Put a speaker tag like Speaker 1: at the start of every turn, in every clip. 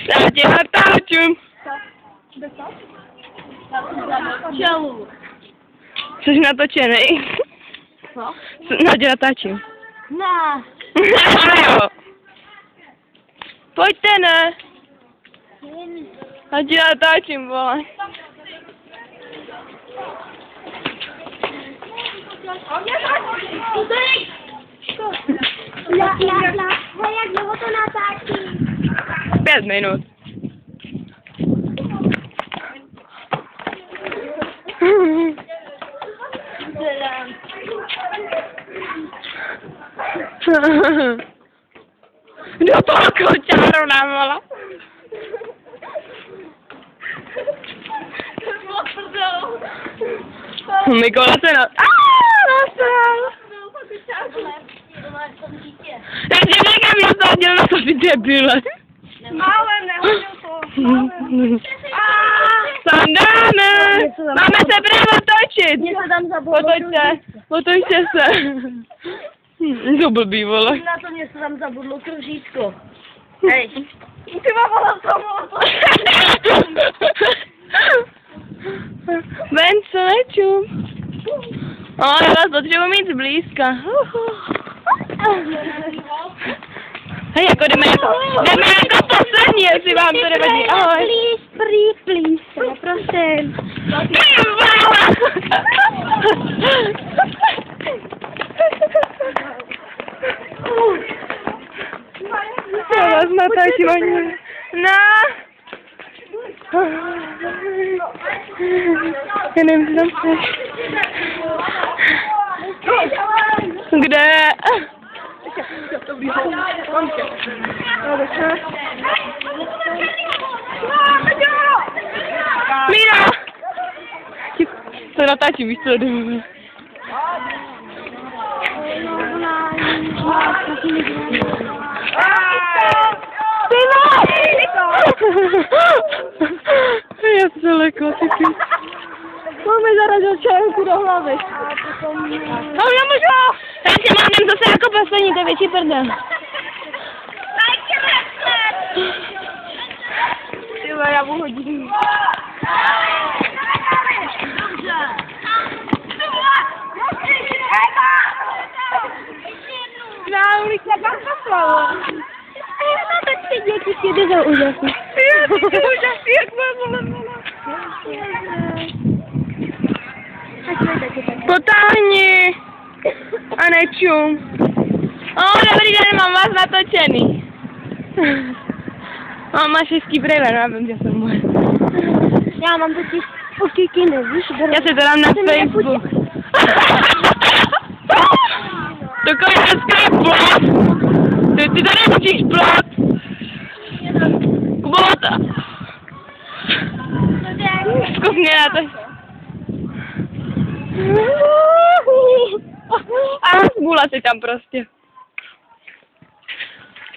Speaker 1: Já tě natáčím.
Speaker 2: Čelu.
Speaker 1: Jsi natočený.
Speaker 2: Co?
Speaker 1: Já tě natáčím.
Speaker 2: Ne.
Speaker 1: Jo. Pojďte, ne. Já tě natáčím, vole.
Speaker 2: Jak dlouho to natáčí?
Speaker 1: 5 minut. Do toho kočáru návala. Mikola se nasral. Já tě někam nasadil na to, ty debile.
Speaker 2: Málem, nehodil to.
Speaker 1: Sandáne! Máme se právo točit!
Speaker 2: Mě se tam zabudlo.
Speaker 1: Otočte se. To blbý, vole.
Speaker 2: Na to mě se tam zabudlo kružítko. Hej. Ty má volat tomu.
Speaker 1: Ven, co nečum. Ale já vás potřebuji mít zblízka. Hej, jako jdeme jako poslední, jestli vám to nevadí. Ahoj.
Speaker 2: Please, prosím.
Speaker 1: Já vás natáčím ani. No. Já nevím, co tam chceš. Kde? Míra! To natáčím, víš co, jdeme. Já se lekla,
Speaker 2: Máme zarazil čajku do hlavy.
Speaker 1: No, já možná. Já tě mám zase jako poslední, to je větší prdel.
Speaker 2: Tyhle, já mu hodím. Na ulici jak poslalo. No tak si děti jde za úžasný. Jo, ty jsi úžasný, jak mám.
Speaker 1: Potáhni! A nečum. Dobrý den, mám vás natočený. Máš hezký brýle, no já vím, že jsem moje.
Speaker 2: Já mám totiž pokyky, nevíš?
Speaker 1: Já se to dám na Facebook. Takový hezký plot. Ty tady musíš plot. Kubota. Zkus mě na to. A smůla si tam prostě.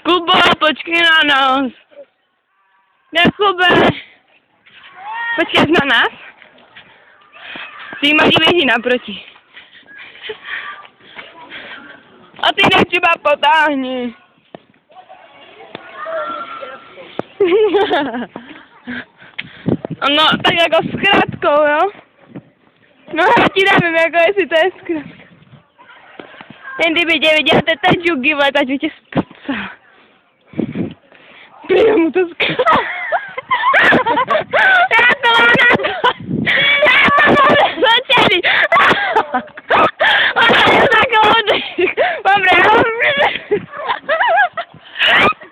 Speaker 1: Kubo, počkej na nás. Jakube. Počkej na nás. Ty máš věží naproti. A ty nechtěba potáhni. No, tak jako s krátkou, jo? No já ti nevím, jako jestli to je zkrátka. Jen kdyby tě viděl teta Jugi, tak by tě skocala. Prý mu to skocala. Já to mám na to. Já to mám začali. Ona je takovou dech. Mám reál.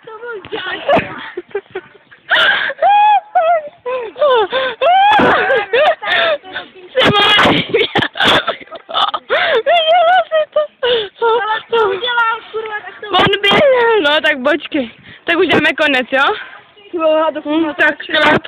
Speaker 2: To byl dělák.
Speaker 1: No tak počkej. Tak už jdeme konec, jo?
Speaker 2: Tak
Speaker 1: klap.